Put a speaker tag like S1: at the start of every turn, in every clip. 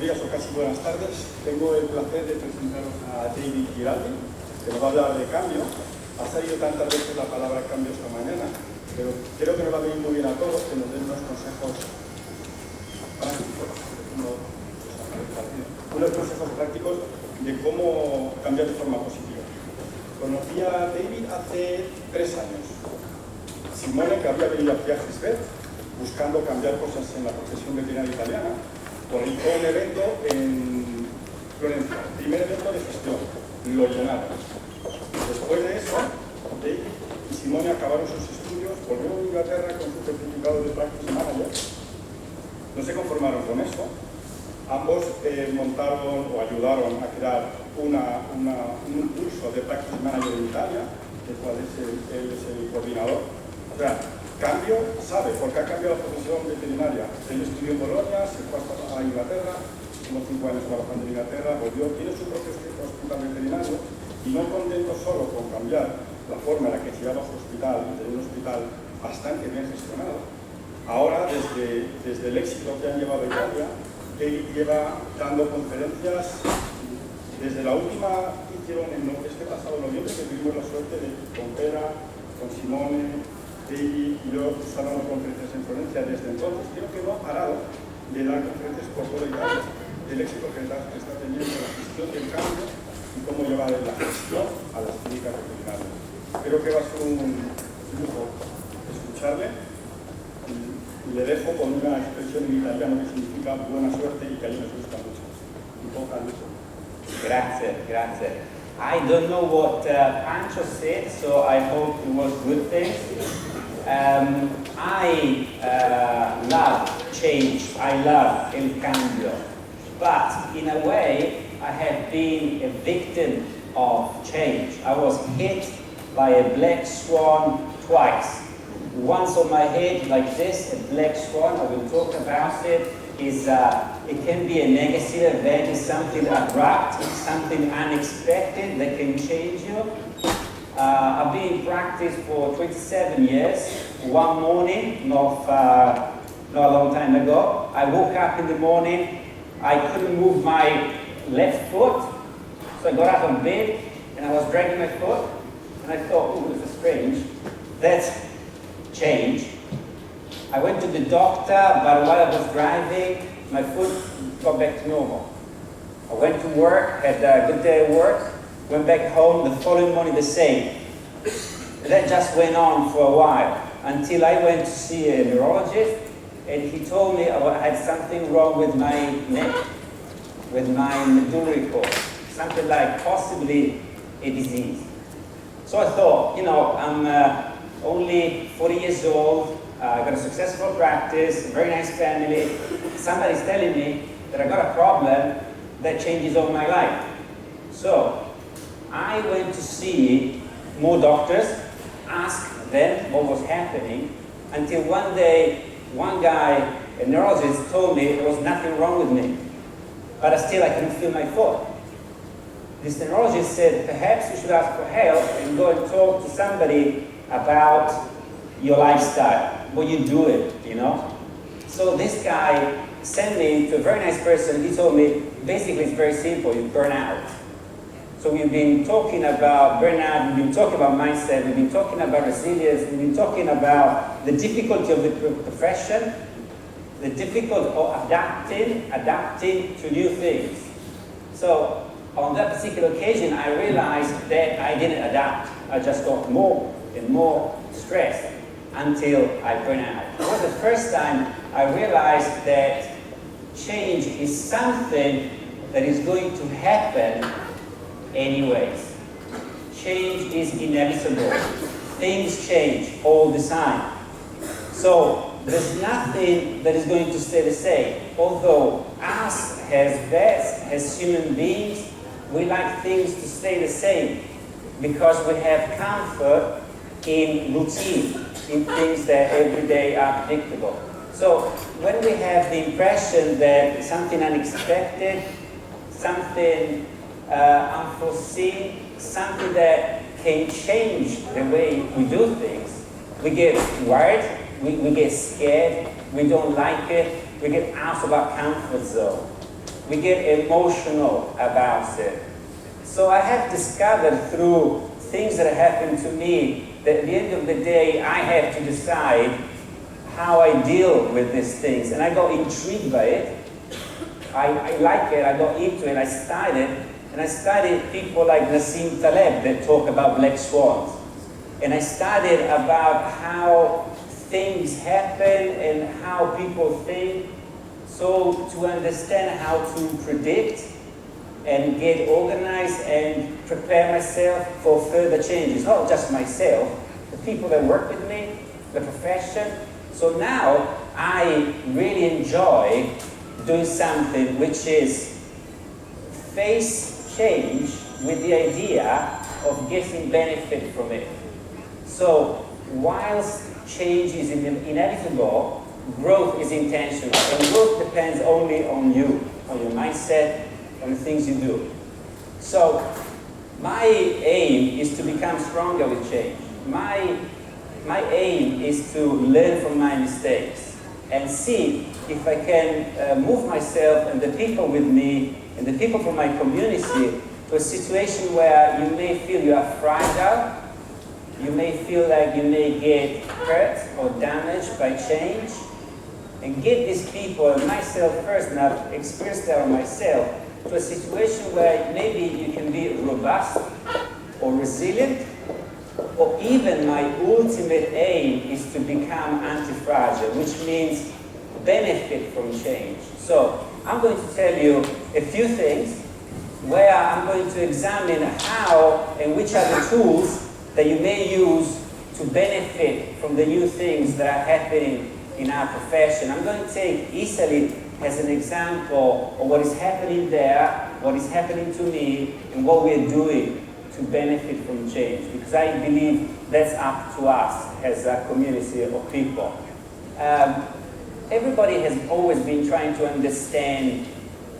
S1: días o casi buenas tardes. Tengo el placer de presentaros a David Giraldi, que nos va a hablar de cambio. Ha salido tantas veces la palabra cambio esta mañana, pero creo que nos va a venir muy bien a todos que nos den unos consejos prácticos, de cómo cambiar de forma positiva. Conocí a David hace 3 años. Simone, que había venido aquí a Agesvet buscando cambiar cosas en la profesión veterinaria italiana, organizó un evento en Florencia, el primer evento de gestión, lo llenaron. Después de eso, David y Simone acabaron sus estudios, volvieron a Inglaterra con su certificado de Practice Manager. No se conformaron con eso. Ambos montaron o ayudaron a crear un curso de Practice Manager en Italia, del cual él es el coordinador. O sea, cambio, sabe, porque ha cambiado la profesión veterinaria. Él estudió en Bolonia, se fue a Inglaterra, estuvo 5 años trabajando en Inglaterra, volvió, tiene su propio hospital veterinario y no contento solo con cambiar la forma en la que se llama su hospital y tener un hospital bastante bien gestionado. Ahora, desde el éxito que han llevado a Italia, él lleva dando conferencias desde la última que hicieron este pasado noviembre, que tuvimos la suerte de con Pera, con Simone, David y yo están dando conferencias en Florencia. Desde entonces creo que no ha parado de dar conferencias por toda Italia del éxito que está teniendo la gestión del cambio y cómo llevar la gestión a las clínicas veterinarias. Creo que va a ser un lujo escucharle. Le dejo con una expresión en italiano que significa buena suerte y que a mí me gusta mucho. Un poco mucho.
S2: Grazie, grazie. I don't know what Pancho said, so I hope it was good things. I love change, I love el cambio, but in a way I have been a victim of change. I was hit by a black swan twice. Once on my head like this, a black swan, I will talk about it, it can be a negative event, it's something abrupt, something unexpected that can change you. I've been in practice for 27 years. One morning, not a long time ago, I woke up in the morning, I couldn't move my left foot, so I got out of bed and I was dragging my foot, and I thought, oh, this is strange. That's change. I went to the doctor, but while I was driving, my foot got back to normal. I went to work, had a good day at work, went back home, the following morning the same. And that just went on for a while, until I went to see a neurologist, and he told me I had something wrong with my neck, with my medullary cord, something like possibly a disease. So I thought, I'm only 40 years old, got a successful practice, a very nice family. Somebody's telling me that I got a problem that changes all my life. So I went to see more doctors, asked them what was happening, until one day, one guy, a neurologist, told me there was nothing wrong with me, but I couldn't feel my foot. This neurologist said, perhaps you should ask for help and go and talk to somebody about your lifestyle, what you do it, So this guy sent me to a very nice person. He told me, basically it's very simple, you burn out. So we've been talking about burnout, we've been talking about mindset, we've been talking about resilience, we've been talking about the difficulty of the profession, the difficulty of adapting to new things. So on that particular occasion, I realized that I didn't adapt. I just got more and more stressed until I burned out. It was the first time I realized that change is something that is going to happen anyways. Change is inevitable. Things change all the time. So there's nothing that is going to stay the same. Although us as vets, as human beings, we like things to stay the same because we have comfort in routine, in things that every day are predictable. So when we have the impression that something unexpected, something unforeseen, something that can change the way we do things, we get worried, we get scared, we don't like it, we get out of our comfort zone. we get emotional about it. So I have discovered through things that happen to me that at the end of the day, I have to decide how I deal with these things. And I got intrigued by it. I like it, I got into it, I studied people like Nassim Taleb that talk about black swans. And I studied about how things happen and how people think. So to understand how to predict and get organized and prepare myself for further changes. Not just myself, the people that work with me, the profession. So now I really enjoy doing something which is face change with the idea of getting benefit from it. So whilst change is inevitable, growth is intentional. And growth depends only on you, on your mindset, on the things you do. So my aim is to become stronger with change. My aim is to learn from my mistakes and see if I can move myself and the people with me and the people from my community to a situation where you may feel you are fragile, you may feel like you may get hurt or damaged by change, and get these people, and myself first, and I've experienced that on myself, to a situation where maybe you can be robust or resilient, or even my ultimate aim is to become anti-fragile, which means benefit from change. So I'm going to tell you a few things where I'm going to examine how and which are the tools that you may use to benefit from the new things that are happening in our profession. I'm going to take Italy as an example of what is happening there, what is happening to me, and what we're doing to benefit from change, because I believe that's up to us as a community of people. Everybody has always been trying to understand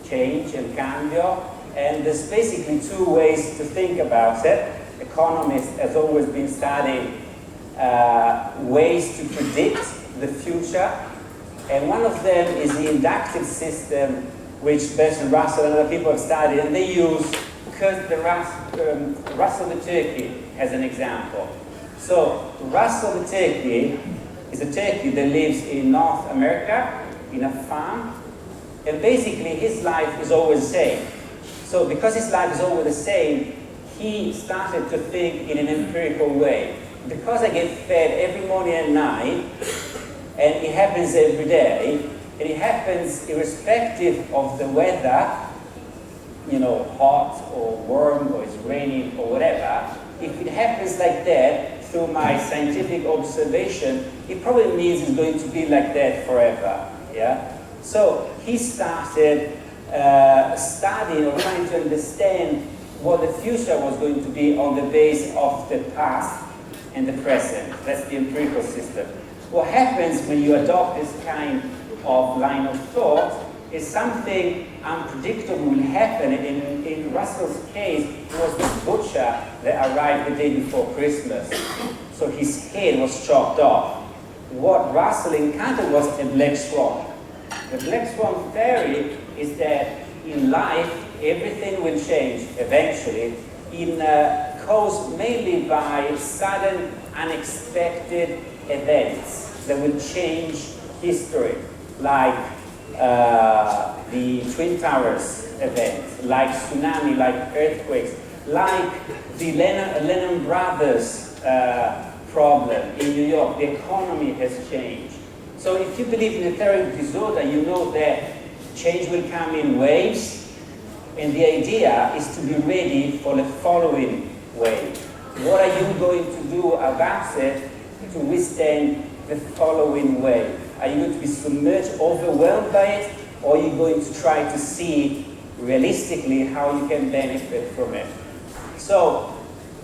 S2: change and cambio, and there's basically two ways to think about it. Economists have always been studying ways to predict the future, and one of them is the inductive system, which Bertrand Russell and other people have studied, and they use Russell the turkey as an example. So Russell the turkey is a turkey that lives in North America, in a farm, and basically his life is always the same. So because his life is always the same, he started to think in an empirical way. Because I get fed every morning and night, and it happens every day, and it happens irrespective of the weather, you know, hot or warm or it's raining or whatever, if it happens like that, through my scientific observation, it probably means it's going to be like that forever, yeah? So he started studying or trying to understand what the future was going to be on the base of the past and the present. That's the empirical system. What happens when you adopt this kind of line of thought is something unpredictable will happen. In Russell's case, it was the butcher that arrived the day before Christmas. So his head was chopped off. What Russell encountered was a black swan. The black swan theory is that in life, everything will change eventually, caused mainly by sudden, unexpected events that will change history, like the Twin Towers event, like tsunami, like earthquakes, like the Lehman Brothers problem in New York. The economy has changed. So if you believe in the theory of disorder, you know that change will come in waves, and the idea is to be ready for the following wave. What are you going to do about it to withstand the following wave? Are you going to be submerged, overwhelmed by it, or are you going to try to see realistically how you can benefit from it? So,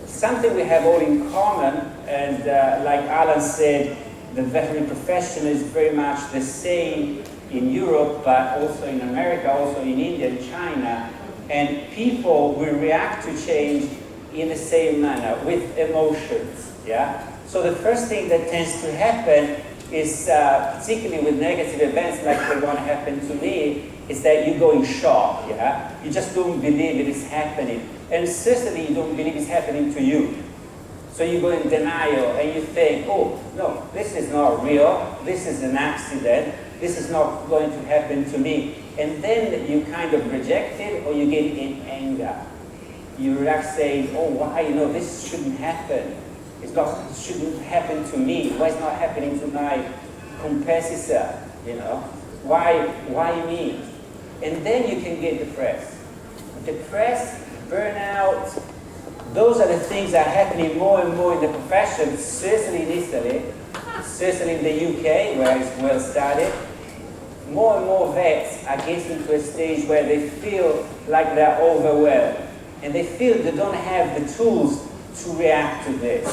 S2: something we have all in common, and like Alan said, the veterinary profession is very much the same in Europe, but also in America, also in India and China, and people will react to change in the same manner, with emotions, yeah? So the first thing that tends to happen is, particularly with negative events like the one happened to me, is that you go in shock, yeah? You just don't believe it is happening. And certainly you don't believe it's happening to you. So you go in denial and you think, oh, no, this is not real, this is an accident, this is not going to happen to me. And then you kind of reject it, or you get in anger. You react saying, oh, why, this shouldn't happen. It shouldn't happen to me. Why is it not happening to my competitor, Why me? And then you can get depressed. Depressed, burnout, those are the things that are happening more and more in the profession, certainly in Italy, certainly in the UK, where it's well studied. More and more vets are getting to a stage where they feel like they're overwhelmed, and they feel they don't have the tools to react to this.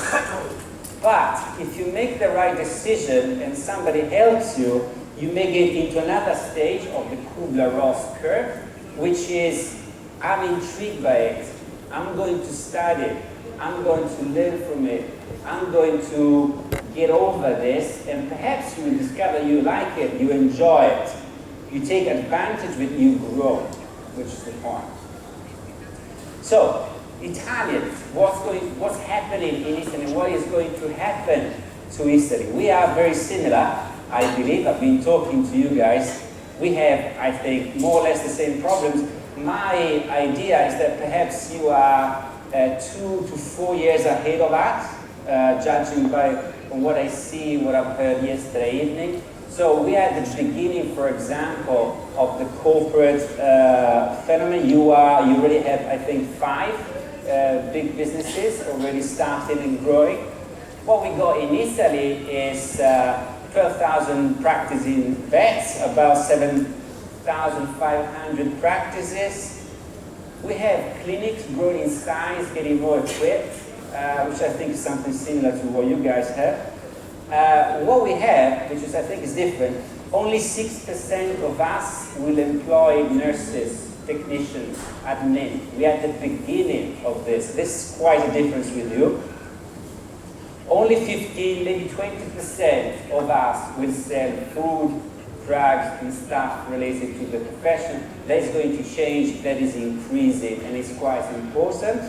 S2: But if you make the right decision and somebody helps you, you may get into another stage of the Kubler-Ross curve, which is, I'm intrigued by it, I'm going to study it, I'm going to learn from it, I'm going to get over this, and perhaps you will discover you like it, you enjoy it, you take advantage of it, you grow, which is the point. So, Italians, what's happening in Italy, what is going to happen to Italy? We are very similar, I believe. I've been talking to you guys. We have, I think, more or less the same problems. My idea is that perhaps you are 2 to 4 years ahead of us, judging by what I see, what I've heard yesterday evening. So we are at the beginning, for example, of the corporate phenomenon. You already have, I think, 5 big businesses already starting and growing. What we got in Italy is 12,000 practicing vets, about 7,500 practices. We have clinics growing in size, getting more equipped, which I think is something similar to what you guys have. What we have, which I think is different, only 6% of us will employ nurses, technicians, admin. We are at the beginning of this. This is quite a difference with you. Only 15, maybe 20% of us will sell food, drugs, and stuff related to the profession. That is going to change, that is increasing, and it's quite important.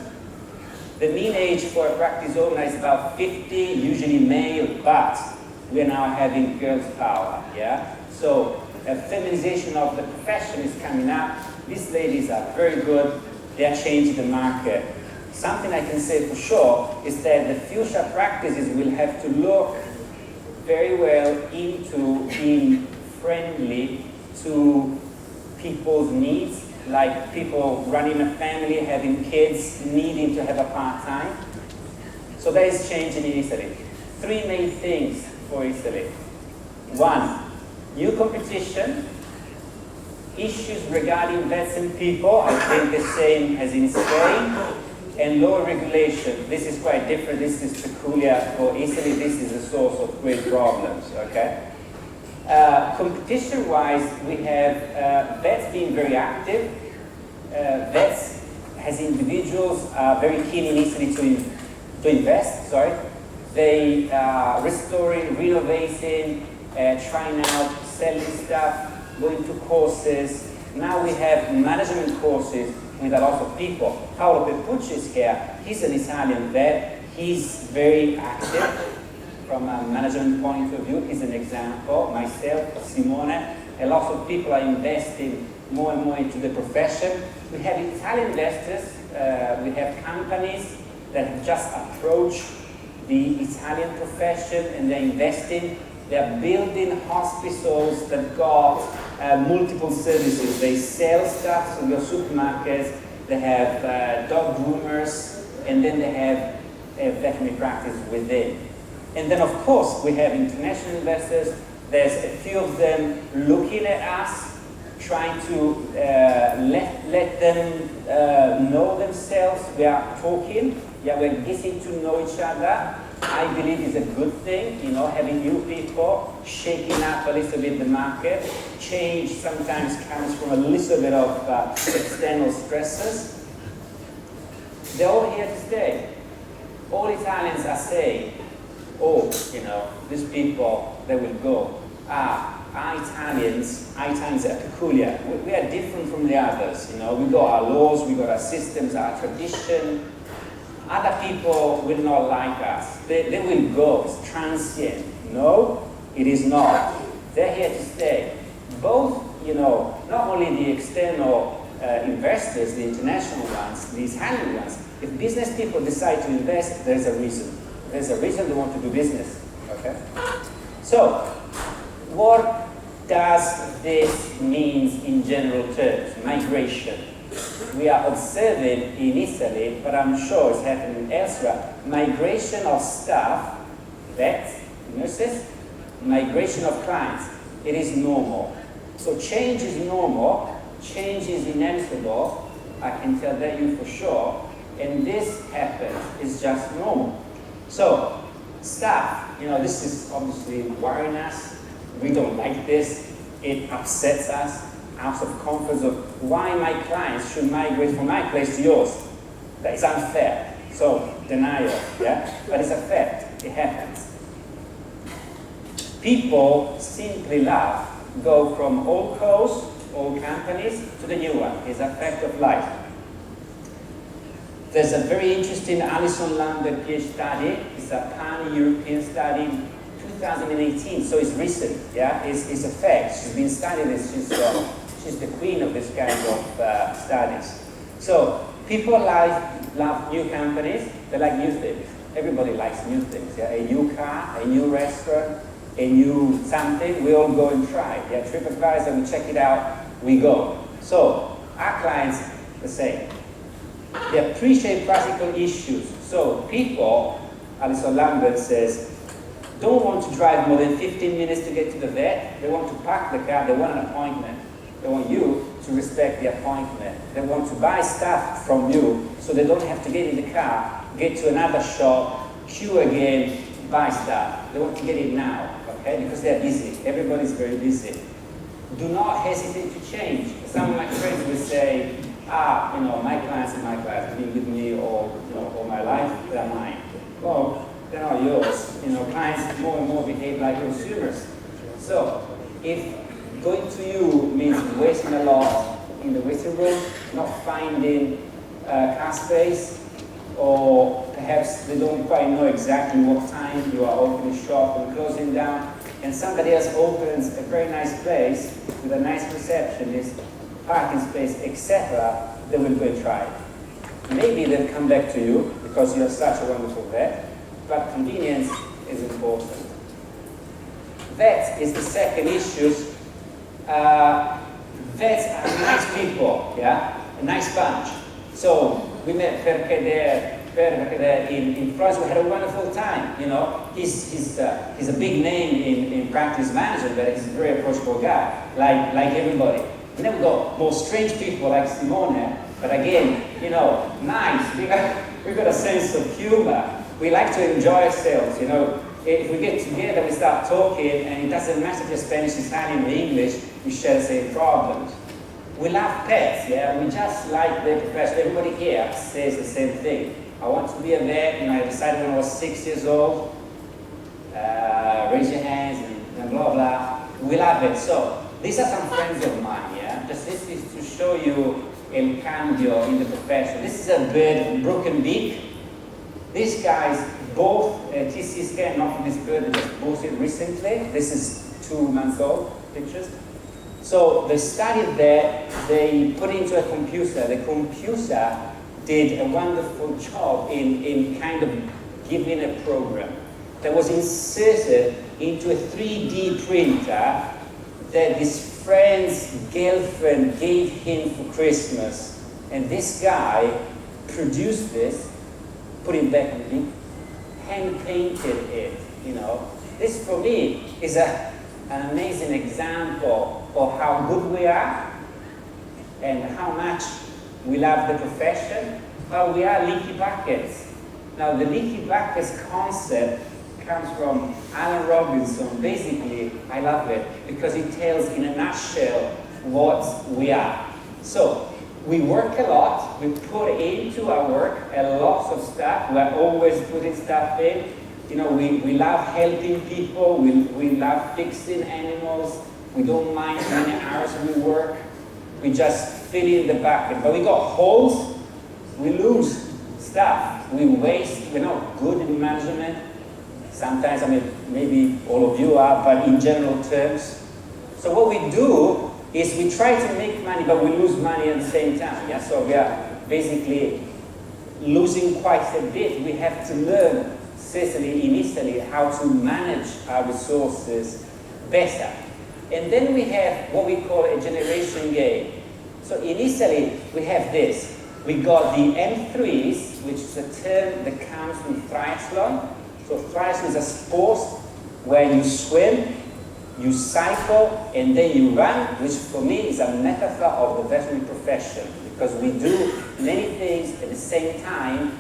S2: The mean age for a practice owner is about 50, usually male, but we are now having girls' power, yeah? So a feminization of the profession is coming up. These ladies are very good. They are changing the market. Something I can say for sure is that the future practices will have to look very well into being friendly to people's needs, like people running a family, having kids, needing to have a part-time. So that is changing in Italy. 3 main things for Italy. 1, new competition, issues regarding vets and people, I think the same as in Spain, and lower regulation. This is quite different, this is peculiar for Italy, this is a source of great problems, okay? Competition-wise, we have vets being very active. Vets, as individuals, are very keen in Italy to invest, They are restoring, renovating, trying out, selling stuff, going to courses. Now we have management courses with a lot of people. Paolo Peppucci is here. He's an Italian vet. He's very active from a management point of view. He's an example. Myself, Simone, a lot of people are investing more and more into the profession. We have Italian investors. We have companies that have just approached the Italian profession and they're investing. They're building hospitals that got multiple services. They sell stuff to your supermarkets, they have dog groomers, and then they have a veterinary practice within. And then of course we have international investors. There's a few of them looking at us, trying to let them know themselves. We are talking, we're getting to know each other. I believe it's a good thing, having new people, shaking up a little bit the market. Change sometimes comes from a little bit of external stresses. They're all here to stay. All Italians are saying, oh, these people, they will go. Italians are peculiar. We are different from the others, you know. We got our laws, we got our systems, our tradition. Other people will not like us. They will go. It's transient. No, it is not. They're here to stay. Both, you know, not only the external investors, the international ones, the Italian ones. If business people decide to invest, there's a reason. There's a reason they want to do business. Okay. So, what does this mean in general terms? Migration. We are observing in Italy, but I'm sure it's happening elsewhere, migration of staff, vets, nurses, migration of clients. It is normal. So change is normal, change is inevitable, I can tell that you for sure, and this happens, it's just normal. So, staff, you know, this is obviously worrying us, we don't like this, it upsets us, out of comfort of why my clients should migrate from my place to yours. That is unfair. So, denial, yeah? But it's a fact, it happens. People simply love, go from old codes, old companies, to the new one. It's a fact of life. There's a very interesting Alison Lambert PhD study. It's a pan-European study in 2018, so it's recent, yeah? It's a fact. She's been studying this. She's the queen of this kind of studies. So people love new companies. They like new things. Everybody likes new things. Yeah? A new car, a new restaurant, a new something. We all go and try. Yeah? TripAdvisor, we check it out. We go. So our clients, the same. They appreciate practical issues. So people, Alison Lambert says, don't want to drive more than 15 minutes to get to the vet. They want to park the car. They want an appointment. They want you to respect the appointment. They want to buy stuff from you so they don't have to get in the car, get to another shop, queue again, buy stuff. They want to get it now, okay? Because they're busy. Everybody's very busy. Do not hesitate to change. Some of my friends will say, you know, my clients have been with me all my life, they're mine. Well, they're not yours. You know, clients more and more behave like consumers. So, if going to you means wasting a lot in the waiting room, not finding car space, or perhaps they don't quite know exactly what time you are opening shop and closing down, and somebody else opens a very nice place with a nice receptionist, parking space, etc., they will go and try it. Maybe they'll come back to you because you're such a wonderful vet, but convenience is important. Vet is the second issue. Vets are nice people, yeah? A nice bunch. So we met Perché in France. We had a wonderful time, you know. He's a big name in practice management, but he's a very approachable guy, like everybody. And then we got more strange people like Simone, but again, you know, nice. We got a sense of humor. We like to enjoy ourselves, you know. If we get together, we start talking, and it doesn't matter if you're Spanish, Italian, or English, we share the same problems. We love pets, yeah? We just like the profession. Everybody here says the same thing. I want to be a vet, you know, I decided when I was 6 years old. Raise your hands and blah, blah. We love it. So, these are some friends of mine, yeah? Just this is to show you el cambio in the profession. This is a bird, broken beak. These guys both TC scan, not from this bird, they just bought it recently. This is 2 months old pictures. So they studied that, they put it into a computer. The computer did a wonderful job in kind of giving a program that was inserted into a 3D printer that his friend's girlfriend gave him for Christmas. And this guy produced this, put it back on me, hand-painted it, you know. This for me is an amazing example of how good we are and how much we love the profession, but we are leaky buckets. Now the leaky buckets concept comes from Alan Robinson. Basically, I love it because it tells in a nutshell what we are. So, we work a lot, we put into our work a lot of stuff, we're always putting stuff in. You know, we love helping people, we love fixing animals, We don't mind how many hours we work. We just fill in the bucket. But we got holes, we lose stuff. We waste, we're not good in management. Sometimes, I mean, maybe all of you are, but in general terms. So what we do is we try to make money, but we lose money at the same time. Yeah? So we are basically losing quite a bit. We have to learn, especially initially, how to manage our resources better. And then we have what we call a generation game. So initially, we have this. We got the M3s, which is a term that comes from triathlon. So triathlon is a sport where you swim, you cycle, and then you run, which for me is a metaphor of the veterinary profession, because we do many things at the same time.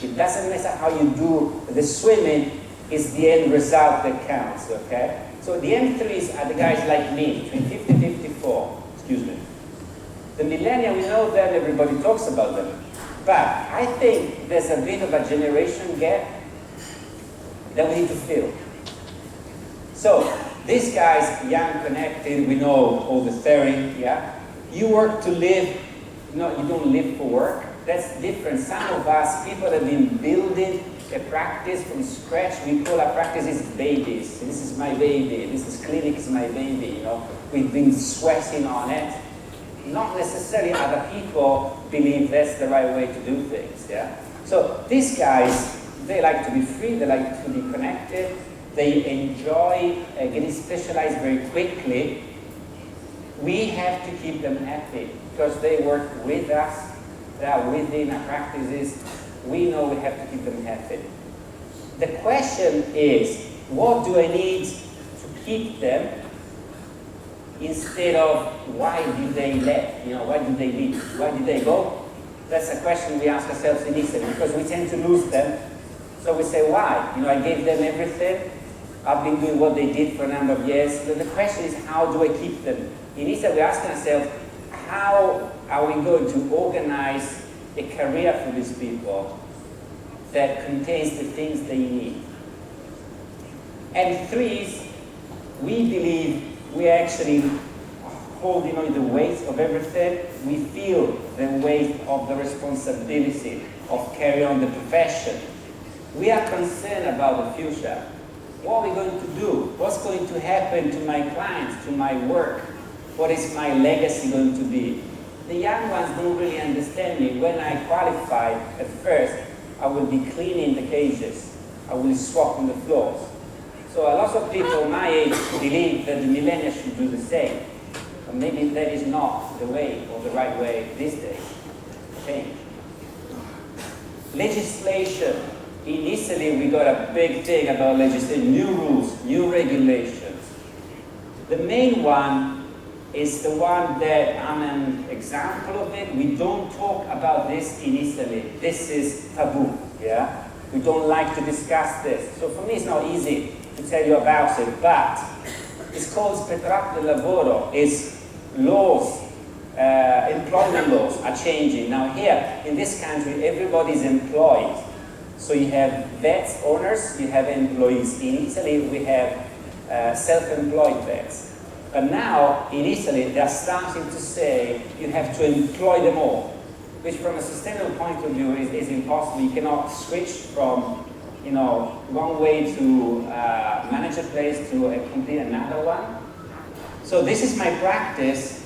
S2: It doesn't matter how you do the swimming, it's the end result that counts, okay? So the M3s are the guys like me, between 50 and 54, excuse me. The millennials, we know them, everybody talks about them. But I think there's a bit of a generation gap that we need to fill. So, these guys, young, connected, we know all the theory, yeah? You work to live, no, you don't live for work. That's different. Some of us, people have been building a practice from scratch. We call our practices babies. This is my baby. This is clinic is my baby, you know? We've been sweating on it. Not necessarily other people believe that's the right way to do things, yeah? So these guys, they like to be free, they like to be connected, they enjoy getting specialized very quickly. We have to keep them happy because they work with us, they are within our practices. We know we have to keep them happy. The question is, what do I need to keep them instead of why did they leave? You know, why did they leave? Why did they go? That's a question we ask ourselves initially because we tend to lose them. So we say, why? You know, I gave them everything. I've been doing what they did for a number of years. So the question is, how do I keep them? Initially, we're asking ourselves, how are we going to organize a career for these people that contains the things they need? And threes, we believe we actually holding on the weight of everything. We feel the weight of the responsibility of carrying on the profession. We are concerned about the future. What are we going to do? What's going to happen to my clients, to my work? What is my legacy going to be? The young ones don't really understand me. When I qualified at first, I will be cleaning the cages. I will swap on the floors. So a lot of people my age believe that the millennials should do the same. But maybe that is not the way or the right way these days. Change. Legislation. Initially, we got a big thing about legislation, new rules, new regulations. The main one is the one that I'm an example of it. We don't talk about this initially. This is taboo, yeah? We don't like to discuss this. So for me, it's not easy to tell you about it, but it's called Spettrato del Lavoro. It's laws, employment laws are changing. Now here, in this country, everybody is employed. So you have vets, owners, you have employees. In Italy, we have self-employed vets. But now, in Italy, they are starting to say you have to employ them all, which from a sustainable point of view is impossible. You cannot switch from, you know, one way to manage a place to a complete another one. So this is my practice.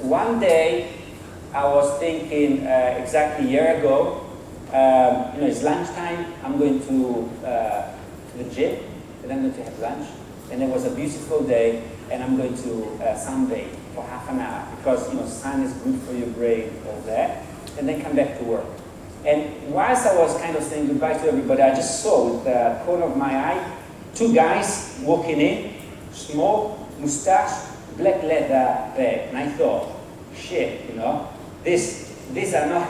S2: One day, I was thinking exactly a year ago, you know, it's lunchtime, I'm going to the gym, and I'm going to have lunch. And it was a beautiful day, and I'm going to sunbathe for half an hour, because, you know, sun is good for your brain, all that, and then come back to work. And whilst I was kind of saying goodbye to everybody, I just saw with the corner of my eye, two guys walking in, small, mustache, black leather bag, and I thought, shit, you know, these are not,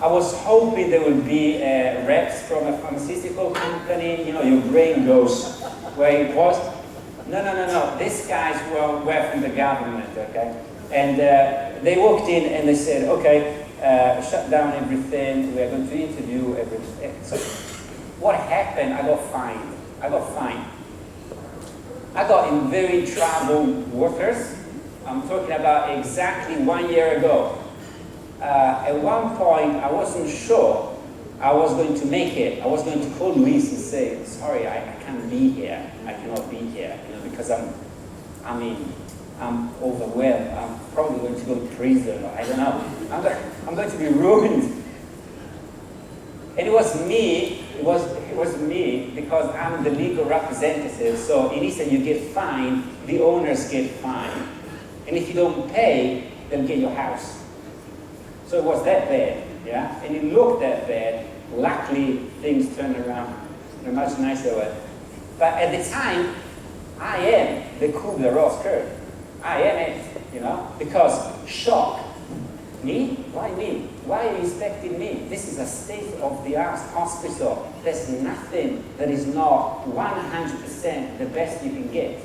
S2: I was hoping there would be reps from a pharmaceutical company, you know, your brain goes where it was. No, these guys were from the government, okay? And they walked in and they said, okay, shut down everything, we are going to interview everything. So what happened? I got fined. I got in very troubled waters. I'm talking about exactly 1 year ago. At one point, I wasn't sure I was going to make it. I was going to call Luis and say, sorry, I can't be here. I cannot be here, because I'm overwhelmed. I'm probably going to go to prison, or I don't know. I'm going to be ruined. And it was me because I'm the legal representative. So in Italy, you get fined, the owners get fined. And if you don't pay, they'll get your house. So it was that bad, yeah? And it looked that bad. Luckily, things turned around in a much nicer way. But at the time, I am the coup de rose curve. I am it, because shock. Me? Why me? Why are you expecting me? This is a state-of-the-art hospital. There's nothing that is not 100% the best you can get.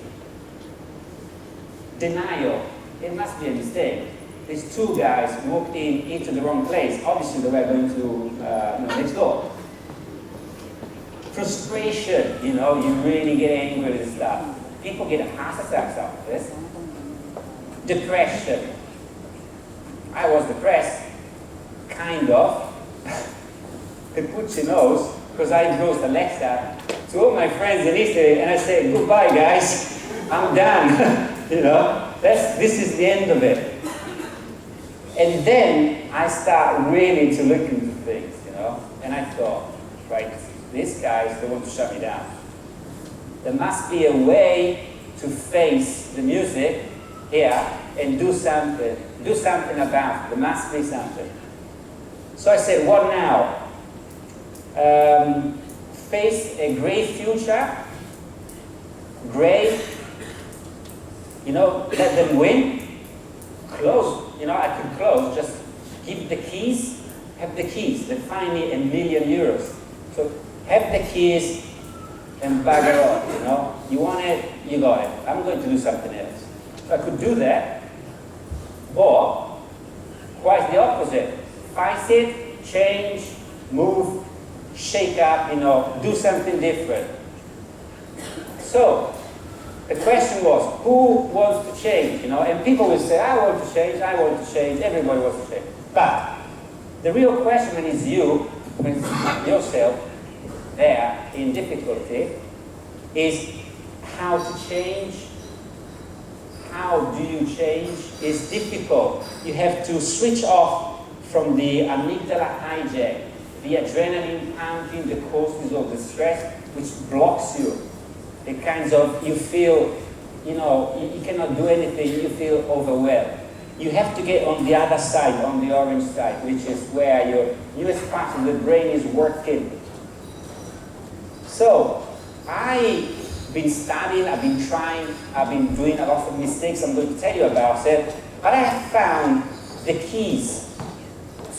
S2: Denial. It must be a mistake. These two guys walked into the wrong place. Obviously, they were going to next door. Frustration. You really get angry with this stuff. People get heart attacks after this. Depression. I was depressed, kind of. Capucci knows, because I wrote a letter to all my friends in Italy, and I said, goodbye, guys. I'm done. This is the end of it. And then I start really to look into things, and I thought, right, these guys, they want to shut me down. There must be a way to face the music here and do something about it. There must be something. So I said, what now? Face a grey future, grey, let them win, close, I could close, just give the keys, have the keys, they find me €1 million. So have the keys and bugger off, you want it, you got it. I'm going to do something else. So I could do that, or quite the opposite. Fight it, change, move, shake up, do something different. So the question was, who wants to change? And people will say, I want to change, everybody wants to change. But the real question when it's you, when it's yourself there in difficulty, is how to change. How do you change? It's difficult. You have to switch off from the amygdala hijack, the adrenaline pumping, the cortisol, the stress, which blocks you. The kinds of, you feel, you cannot do anything, you feel overwhelmed. You have to get on the other side, on the orange side, which is where your newest part of the brain is working. So, I've been studying, I've been trying, I've been doing a lot of mistakes, I'm going to tell you about it, but I have found the keys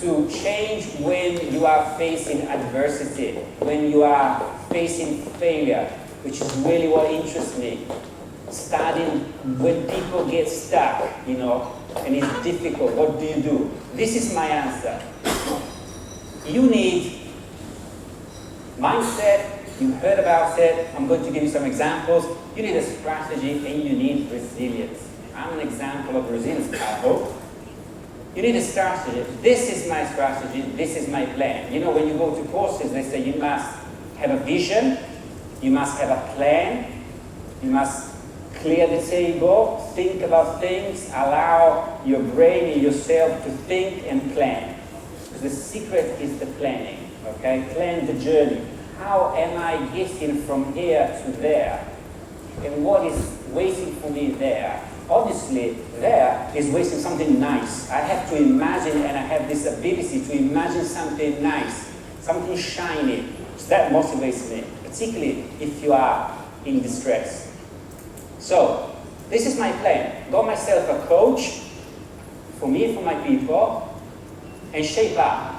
S2: to change when you are facing adversity, when you are facing failure, which is really what interests me. Studying when people get stuck, and it's difficult, what do you do? This is my answer. You need mindset, you heard about it, I'm going to give you some examples. You need a strategy and you need resilience. I'm an example of resilience, I hope. You need a strategy. This is my strategy, this is my plan. When you go to courses, they say you must have a vision, you must have a plan, you must clear the table, think about things, allow your brain and yourself to think and plan. Because the secret is the planning, okay? Plan the journey. How am I getting from here to there? And what is waiting for me there? Obviously, there is waiting something nice. I have to imagine, and I have this ability to imagine something nice, something shiny. So that motivates me, particularly if you are in distress. So, this is my plan. Got myself a coach, for me, for my people, and shape up.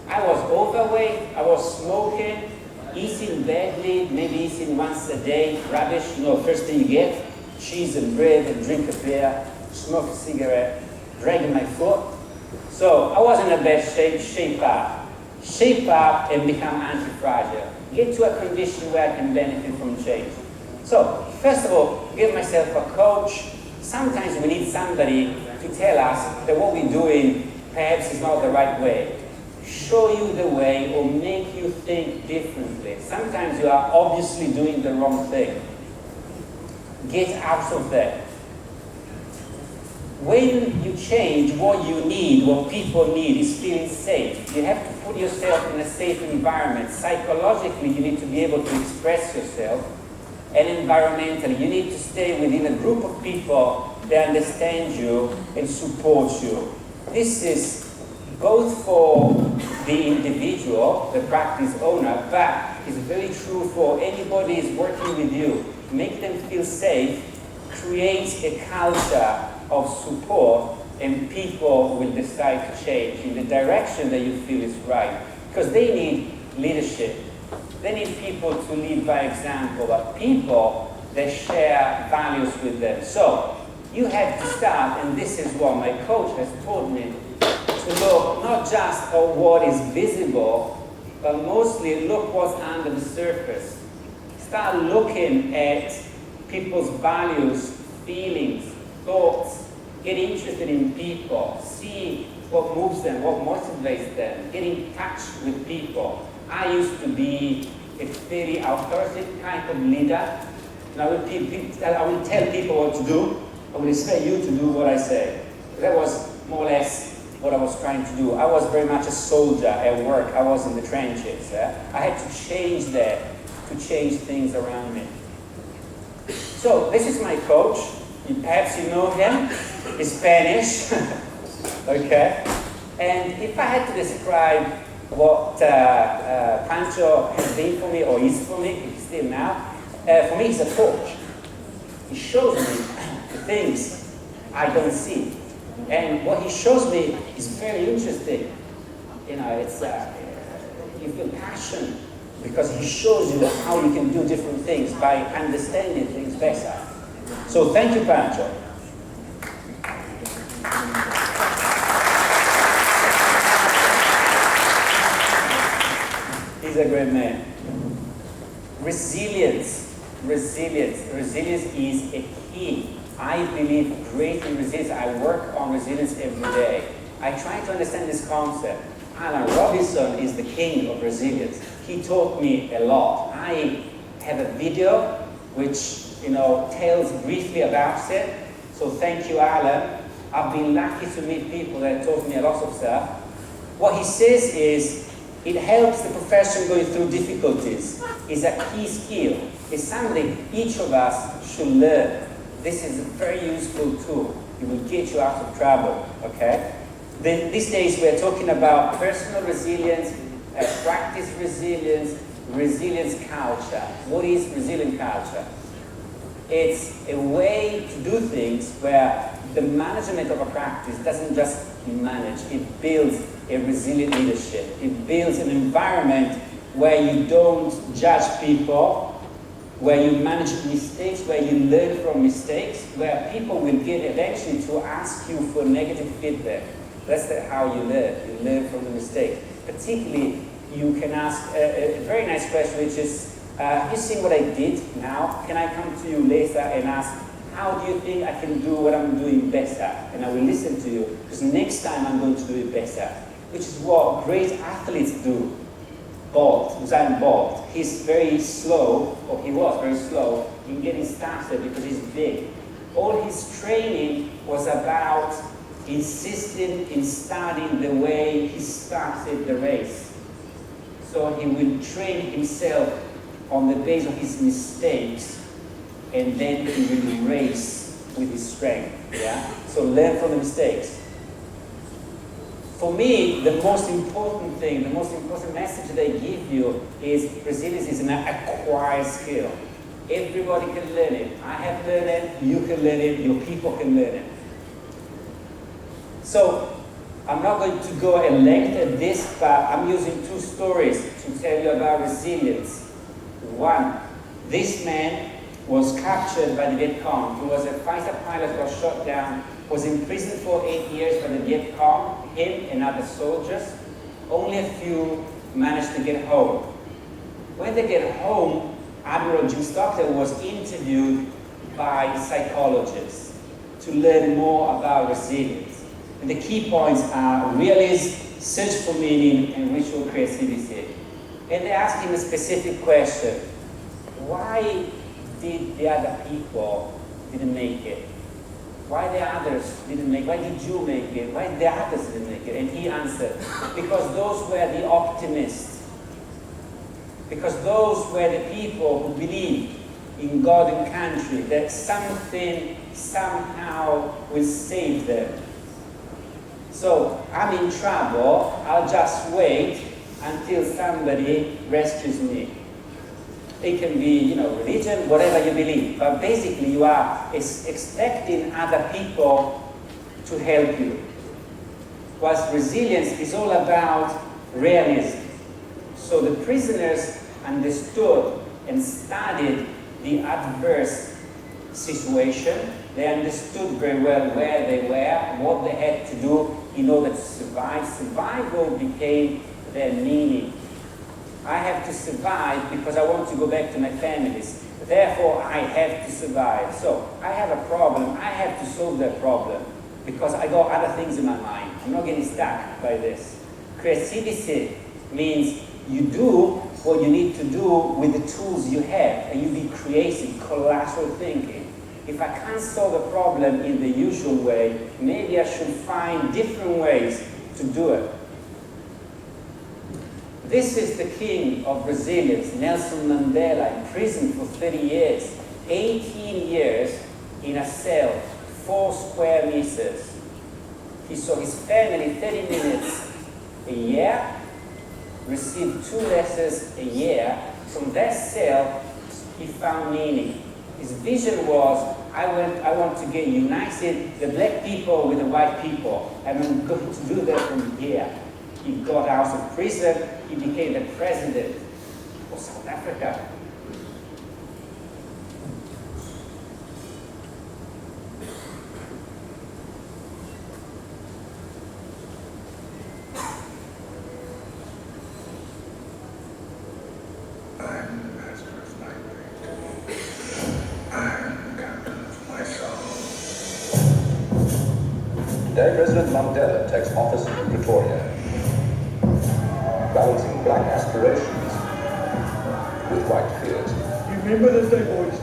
S2: I was overweight, I was smoking, eating badly, maybe eating once a day, rubbish, first thing you get, cheese and bread and drink a beer, smoke a cigarette, dragging my foot. So I was in a bad shape, shape up and become anti-fragile. Get to a condition where I can benefit from change. So, first of all, give myself a coach. Sometimes we need somebody to tell us that what we're doing perhaps is not the right way. Show you the way or make you think differently. Sometimes you are obviously doing the wrong thing. Get out of that. When you change, what you need, what people need is feeling safe. You have to put yourself in a safe environment. Psychologically, you need to be able to express yourself. And environmentally, you need to stay within a group of people that understand you and support you. This is both for the individual, the practice owner, but it's very true for anybody who's working with you. Make them feel safe, create a culture of support, and people will decide to change in the direction that you feel is right. Because they need leadership. They need people to lead by example, but people that share values with them. So you have to start, and this is what my coach has taught me, to look not just at what is visible, but mostly look what's under the surface. Start looking at people's values, feelings, thoughts. Get interested in people. See what moves them, what motivates them. Get in touch with people. I used to be a very authoritative kind of leader. And I will tell people what to do. I will expect you to do what I say. That was more or less what I was trying to do. I was very much a soldier at work. I was in the trenches. I had to change that to change things around me. So this is my coach. Perhaps you know him. He's Spanish. Okay. And if I had to describe what Pancho has been for me, or is for me, still now, for me he's a coach. He shows me the things I don't see. And what he shows me is very interesting. You know, it's you feel passion because he shows you how you can do different things by understanding things better. So thank you, Pancho. He's a great man. Resilience is a key. I believe great in resilience. I work on resilience every day. I try to understand this concept. Alan Robinson is the king of resilience. He taught me a lot. I have a video which tells briefly about it. So thank you, Alan. I've been lucky to meet people that taught me a lot of stuff. What he says is, it helps the profession going through difficulties. It's a key skill. It's something each of us should learn. This is a very useful tool. It will get you out of trouble, okay? These days we're talking about personal resilience, practice resilience, resilience culture. What is resilient culture? It's a way to do things where the management of a practice doesn't just manage, it builds a resilient leadership. It builds an environment where you don't judge people, where you manage mistakes, where you learn from mistakes, where people will get eventually to ask you for negative feedback. That's how you learn. You learn from the mistakes. Particularly, you can ask a very nice question, which is, you see what I did now? Can I come to you later and ask, how do you think I can do what I'm doing better? And I will listen to you, because next time I'm going to do it better. Which is what great athletes do. Usain Bolt, he's very slow, or he was very slow in getting started because he's big. All his training was about insisting in studying the way he started the race. So he will train himself on the basis of his mistakes, and then he will race with his strength. Yeah? So learn from the mistakes. For me, the most important thing, the most important message they give you is resilience is an acquired skill. Everybody can learn it. I have learned it, you can learn it, your people can learn it. So, I'm not going to go at length at this, but I'm using two stories to tell you about resilience. One, this man was captured by the Viet Cong. He was a fighter pilot who was shot down, was imprisoned for 8 years by the Viet Cong, him and other soldiers. Only a few managed to get home. When they get home, Admiral Jim Stockton was interviewed by psychologists to learn more about resilience. And the key points are realism, search for meaning, and ritual creativity. And they asked him a specific question. Why did the other people didn't make it? Why the others didn't make it? Why did you make it? Why the others didn't make it? And he answered, because those were the optimists. Because those were the people who believed in God and country, that something somehow will save them. So I'm in trouble, I'll just wait until somebody rescues me. It can be, religion, whatever you believe, but basically you are expecting other people to help you. Whilst resilience is all about realism. So the prisoners understood and studied the adverse situation. They understood very well where they were, what they had to do in order to survive. Survival became their meaning. I have to survive because I want to go back to my families. Therefore, I have to survive. So I have a problem. I have to solve that problem because I got other things in my mind. I'm not getting stuck by this. Creativity means you do what you need to do with the tools you have, and you be creative, collateral thinking. If I can't solve a problem in the usual way, maybe I should find different ways to do it. This is the king of resilience, Nelson Mandela, in prison for 30 years, 18 years in a cell, 4 square meters. He saw his family 30 minutes a year, received 2 letters a year. From that cell, he found meaning. His vision was, I want to get united, the black people with the white people, and I'm going to do that from here. He got out of prison, he became the president of South Africa.
S3: Today, President Mandela takes office in Pretoria, balancing black aspirations with white fears.
S4: Remember this day, boys.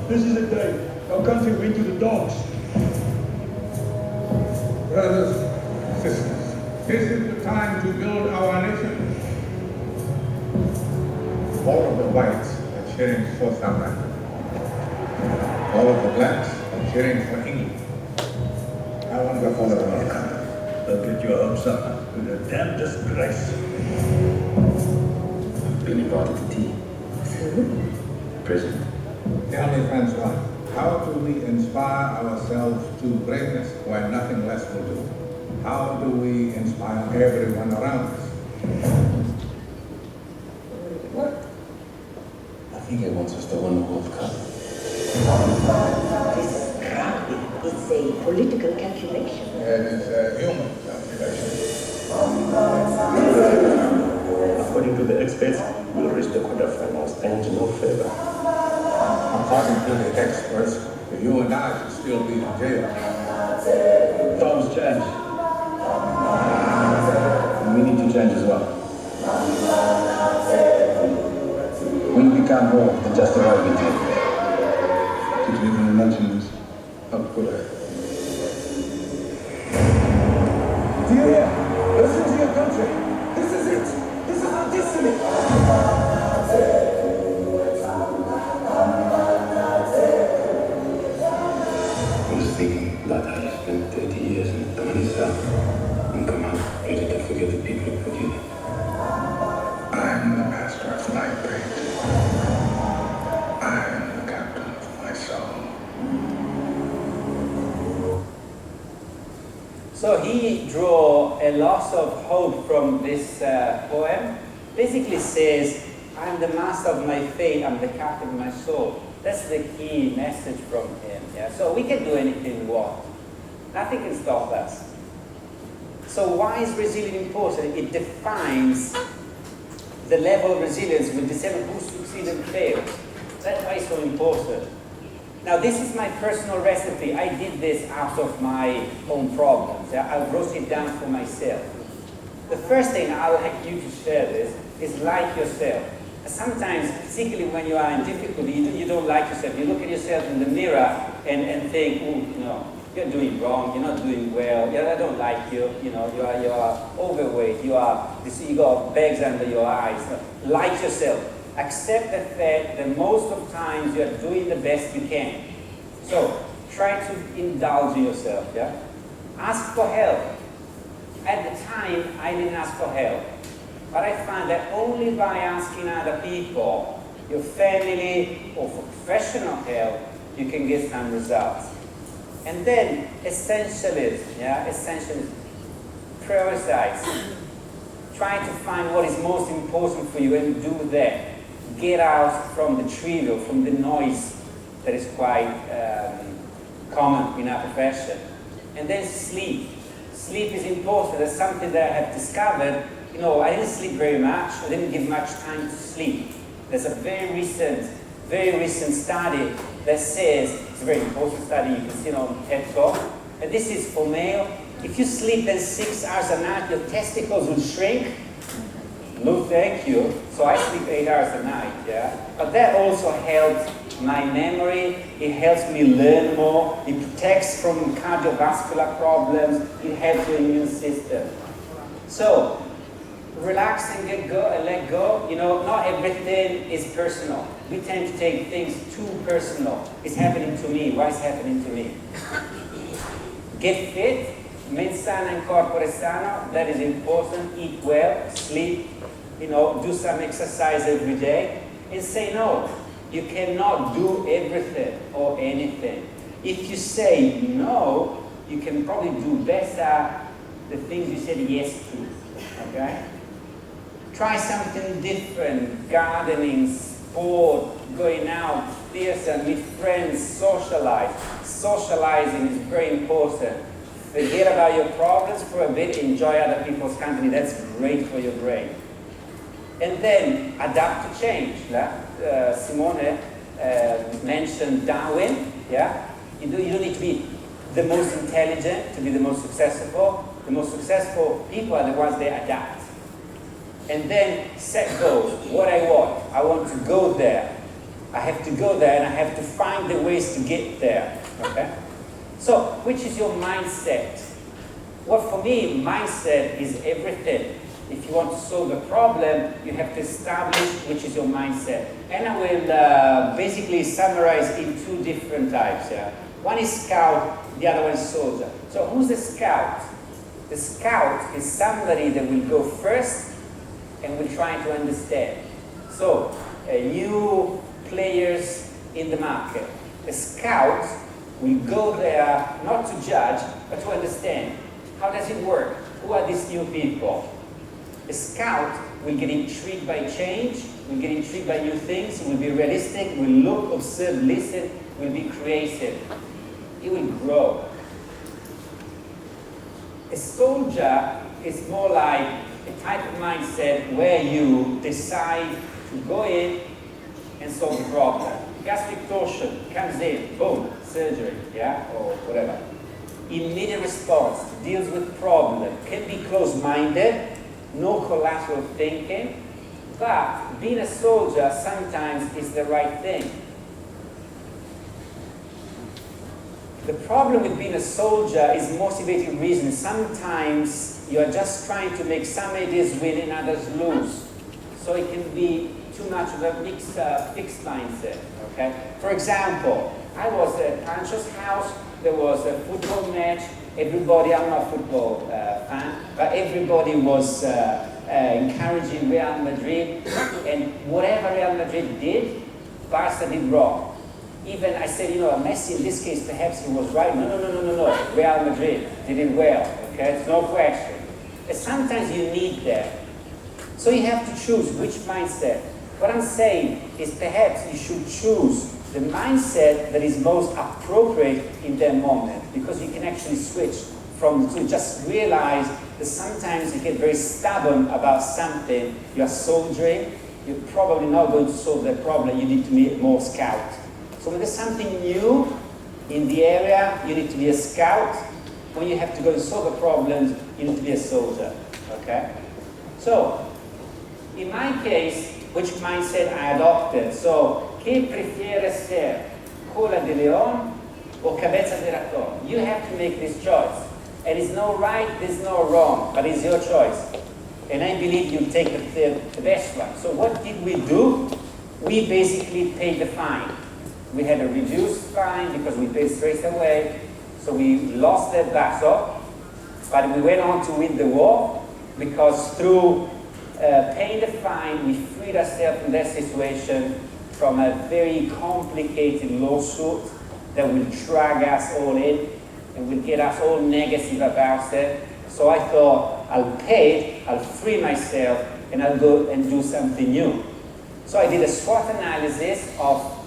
S4: This is the day our country went to the dogs.
S5: Brothers, sisters, this is the time to build our nation. All of the whites are cheering for South Africa. All of the blacks are cheering for England. I want to follow America.
S4: Don't get your hopes up. You're a damn disgrace.
S6: I've been invited to tea. President.
S5: Tell me, Francois, how do we inspire ourselves to greatness when nothing less will do? How do we inspire everyone around us?
S6: What? I think he wants us to win the World Cup.
S7: This is rugby. It's a political calculation.
S5: And it's a human calculation.
S8: According to the experts, we'll reach the quarterfinals and no favor.
S5: According to the experts, you and I should still be in jail.
S8: Times change. We need to change as well. We become more than just a rugby team.
S5: Did you even mention this? How could I?
S4: Do you hear? Listen to your country. This is it. This is our destiny.
S6: I was thinking that I spent 30 years in Manisa in command, ready to forget the people who put you there.
S5: I'm the master of my fate. I am the captain of my soul.
S2: So he drew a lot of hope from this poem. Basically says, I'm the master of my fate, I'm the captain of my soul. That's the key message from him. Yeah? So we can do anything we want. Nothing can stop us. So why is resilience important? It defines the level of resilience will determine who succeeds and fails. That's why it's so important. Now, this is my personal recipe. I did this out of my own problems. I wrote it down for myself. The first thing I would like you to share this is like yourself. Sometimes, particularly when you are in difficulty, you don't like yourself. You look at yourself in the mirror and think, oh, no, you're doing wrong, you're not doing well, I don't like you, you are overweight, you got bags under your eyes. Like yourself. Accept the fact that most of the times you are doing the best you can. So, try to indulge yourself, yeah? Ask for help. At the time, I didn't ask for help. But I find that only by asking other people, your family, or for professional help, you can get some results. And then, essentialism, yeah? Essentialism. Prioritize. Try to find what is most important for you and do that. Get out from the trivial, from the noise that is quite common in our profession. And then sleep. Sleep is important. That's something that I have discovered. I didn't sleep very much. I didn't give much time to sleep. There's a very recent study that says, it's a very important study, you can see it on TED Talk, and this is for male. If you sleep then 6 hours a night, your testicles will shrink. No, thank you. So I sleep 8 hours a night, yeah? But that also helps my memory, it helps me learn more, it protects from cardiovascular problems, it helps your immune system. So, relax and let go. Not everything is personal. We tend to take things too personal. It's happening to me. Why is it happening to me? Get fit. Mens sana in corpore sano. That is important. Eat well. Sleep. Do some exercise every day. And say no. You cannot do everything or anything. If you say no, you can probably do better the things you said yes to. Okay? Try something different, gardening, sport, going out, theater, meet friends, socialize. Socializing is very important. Forget about your problems for a bit, enjoy other people's company. That's great for your brain. And then adapt to change. Simone mentioned Darwin. Yeah? You don't need to be the most intelligent to be the most successful. The most successful people are the ones that adapt. And then set goals. What I want to go there. I have to go there and I have to find the ways to get there. Okay? So, which is your mindset? Well, for me, mindset is everything. If you want to solve a problem, you have to establish which is your mindset. And I will basically summarize in 2 different types. Yeah? One is scout, the other one is soldier. So who's the scout? The scout is somebody that will go first and will try to understand. So, new players in the market. A scout will go there not to judge, but to understand. How does it work? Who are these new people? A scout will get intrigued by change, will get intrigued by new things, will be realistic, will look, observe, listen, will be creative. It will grow. A soldier is more like a type of mindset where you decide to go in and solve the problem. Gastric torsion comes in, boom, surgery, yeah, or whatever. Immediate response, deals with problem, can be closed-minded, no collateral thinking, but being a soldier sometimes is the right thing. The problem with being a soldier is motivating reason. Sometimes you are just trying to make some ideas win and others lose. So it can be too much of a fixed mindset. Okay? For example, I was at Pancho's house, there was a football match, everybody, I'm not a football fan, but everybody was encouraging Real Madrid, and whatever Real Madrid did, Barca did wrong. Even I said, Messi in this case, perhaps he was right. No. Real Madrid did it well, okay? It's no question. And sometimes you need that. So you have to choose which mindset. What I'm saying is perhaps you should choose the mindset that is most appropriate in that moment, because you can actually switch from to just realize that sometimes you get very stubborn about something, you're soldiering, you're probably not going to solve that problem. You need to be more scout. So when there's something new in the area, you need to be a scout. When you have to go and solve a problem, you need to be a soldier. Okay? So, in my case, which mindset I adopted, so, ¿qué prefiere ser? Cola de león or cabeza de ratón? You have to make this choice. And it's no right, there's no wrong, but it's your choice. And I believe you take the best one. So what did we do? We basically paid the fine. We had a reduced fine because we paid straight away. So we lost that battle, but we went on to win the war because through paying the fine, we freed ourselves from that situation, from a very complicated lawsuit that will drag us all in and will get us all negative about it. So I thought, I'll pay it, I'll free myself, and I'll go and do something new. So I did a SWOT analysis of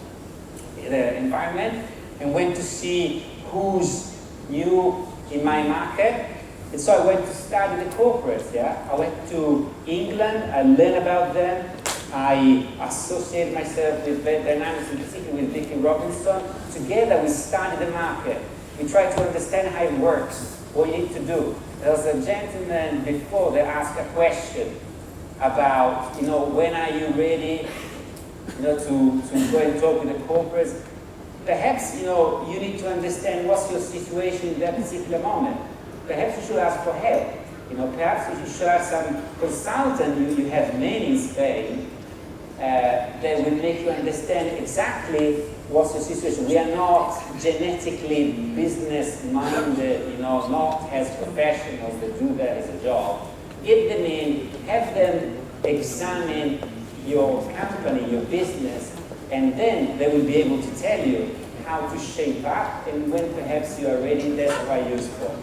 S2: the environment and went to see who's new in my market. And so I went to study the corporates, yeah? I went to England, I learned about them, I associated myself with Bed Dynamics, in particular with Dickie Robinson. Together we studied the market. We tried to understand how it works, what you need to do. There was a gentleman before that asked a question about, when are you ready, to go and talk with the corporates. Perhaps, you need to understand what's your situation in that particular moment. Perhaps you should ask for help. Perhaps you should ask some consultant, you have many in Spain, that will make you understand exactly what's your situation. We are not genetically business-minded, not as professionals that do that as a job. Get them in, have them examine your company, your business, and then they will be able to tell you how to shape up and when perhaps you are ready, that's quite useful.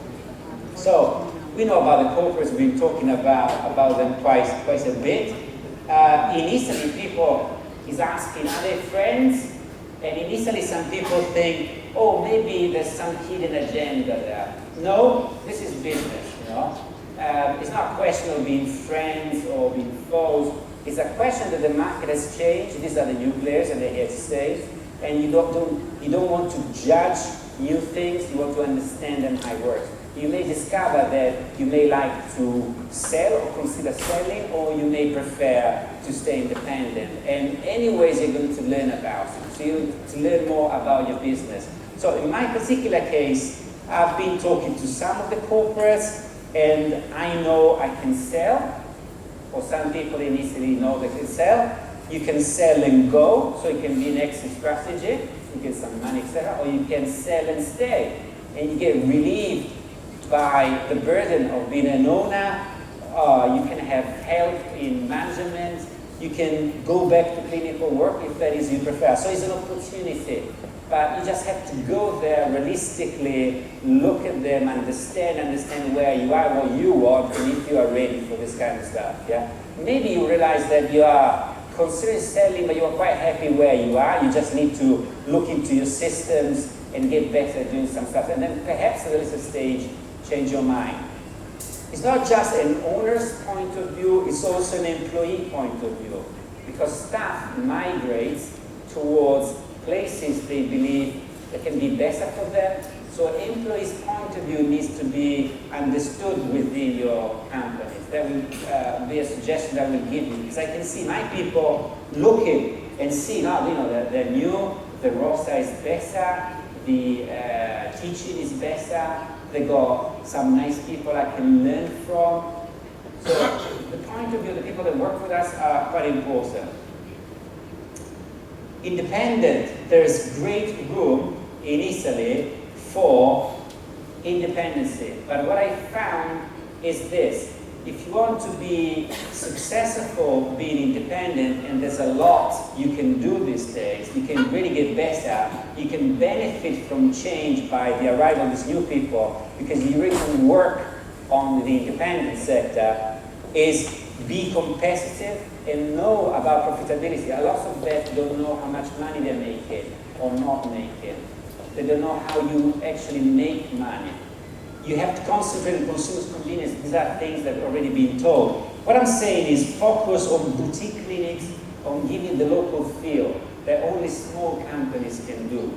S2: So, we know about the corporates, we've been talking about them quite a bit. In Italy, people is asking, are they friends? And in Italy, some people think, oh, maybe there's some hidden agenda there. No, this is business, It's not a question of being friends or being foes. It's a question that the market has changed. These are the new players and they're here to stay. And you don't want to judge new things, you want to understand them how it works. You may discover that you may like to sell or consider selling, or you may prefer to stay independent. And anyways, you're going to learn about it. So you to learn more about your business. So in my particular case, I've been talking to some of the corporates, and I know I can sell, or some people in Italy know they can sell. You can sell and go, so it can be an exit strategy, you get some money, etc., or you can sell and stay, and you get relieved by the burden of being an owner. You can have help in management, you can go back to clinical work if that is you prefer. So it's an opportunity, but you just have to go there realistically, look at them, understand where you are, what you want, and if you are ready for this kind of stuff. Yeah? Maybe you realize that you are considering selling, but you are quite happy where you are. You just need to look into your systems and get better at doing some stuff. And then perhaps at a later stage, change your mind. It's not just an owner's point of view, it's also an employee point of view. Because staff migrates towards places they believe that can be better for them. So employees' point of view needs to be understood within your companies. That will be a suggestion that I will give you. Because I can see my people looking and see, they're new, the roster is better, the teaching is better, they got some nice people I can learn from. So the point of view, the people that work with us are quite important. Independent, there is great room in Italy for independency. But what I found is this. If you want to be successful being independent, and there's a lot you can do these days, you can really get better, you can benefit from change by the arrival of these new people, because you really can work on the independent sector, is be competitive and know about profitability. A lot of them don't know how much money they're making or not making. They don't know how you actually make money. You have to concentrate on consumers' convenience. These are things that have already been told. What I'm saying is focus on boutique clinics, on giving the local feel that only small companies can do.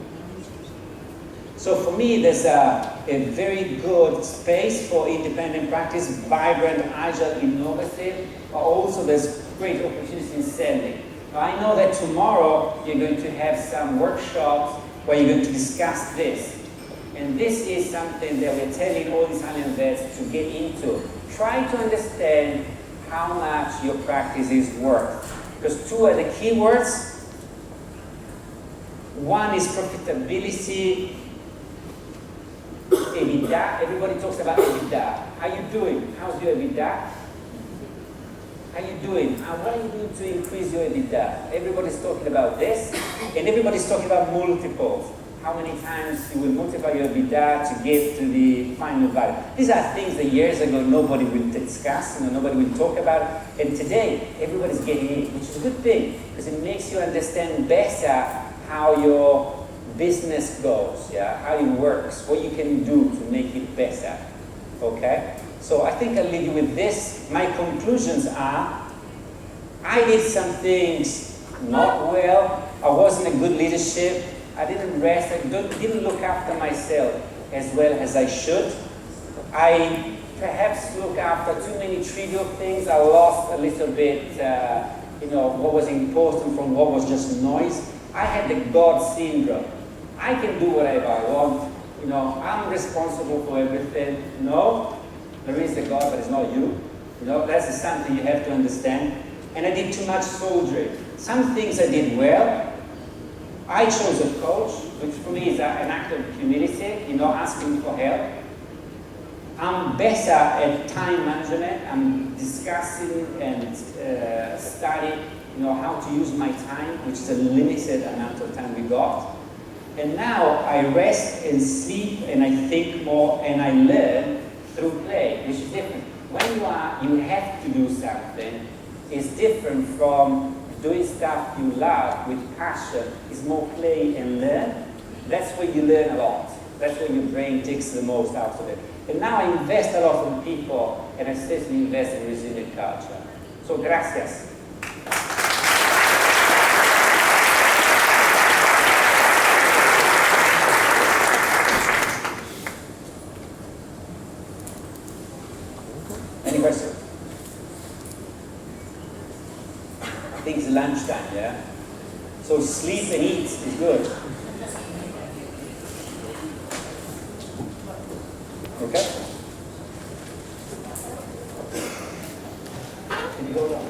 S2: So for me, there's a very good space for independent practice, vibrant, agile, innovative, but also there's great opportunities in selling. Now, I know that tomorrow you're going to have some workshops where you're going to discuss this. And this is something that we're telling all these Italian vets to get into. Try to understand how much your practice is worth. Because two are the key words. One is profitability, EBITDA. Everybody talks about EBITDA. How you doing? How's your EBITDA? How you doing? What are you doing to increase your EBITDA? Everybody's talking about this, and everybody's talking about multiples. How many times you will multiply your EBITDA to get to the final value. These are things that years ago nobody will discuss, nobody will talk about. And today, everybody's getting it, which is a good thing, because it makes you understand better how your business goes, how it works, what you can do to make it better, okay? So I think I'll leave you with this. My conclusions are, I did some things not well, I wasn't a good leadership, I didn't rest, I didn't look after myself as well as I should. I perhaps looked after too many trivial things. I lost a little bit, what was important from what was just noise. I had the God syndrome. I can do whatever I want. I'm responsible for everything. No, there is a God, but it's not you. That's something you have to understand. And I did too much soldiering. Some things I did well. I chose a coach, which for me is an act of humility, asking for help. I'm better at time management. I'm discussing and studying, how to use my time, which is a limited amount of time we got. And now I rest and sleep and I think more and I learn through play, which is different. When you have to do something, it's different from doing stuff you love with passion. It's more play and learn. That's where you learn a lot. That's where your brain takes the most out of it. And now I invest a lot in people, and I certainly invest in resilient culture. So, gracias. Any questions? I think it's lunchtime, yeah? So sleep and eat is good. Okay? Can you go down?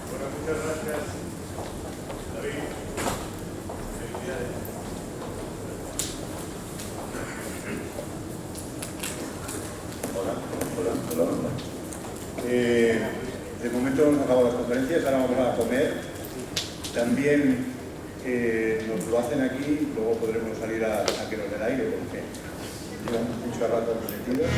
S9: Bueno, muchas gracias, David. Felicidades.
S10: Hola. De momento hemos acabado las conferencias, ahora vamos a comer. También nos lo hacen aquí, luego podremos salir a que nos den aire porque llevamos mucho rato metidos.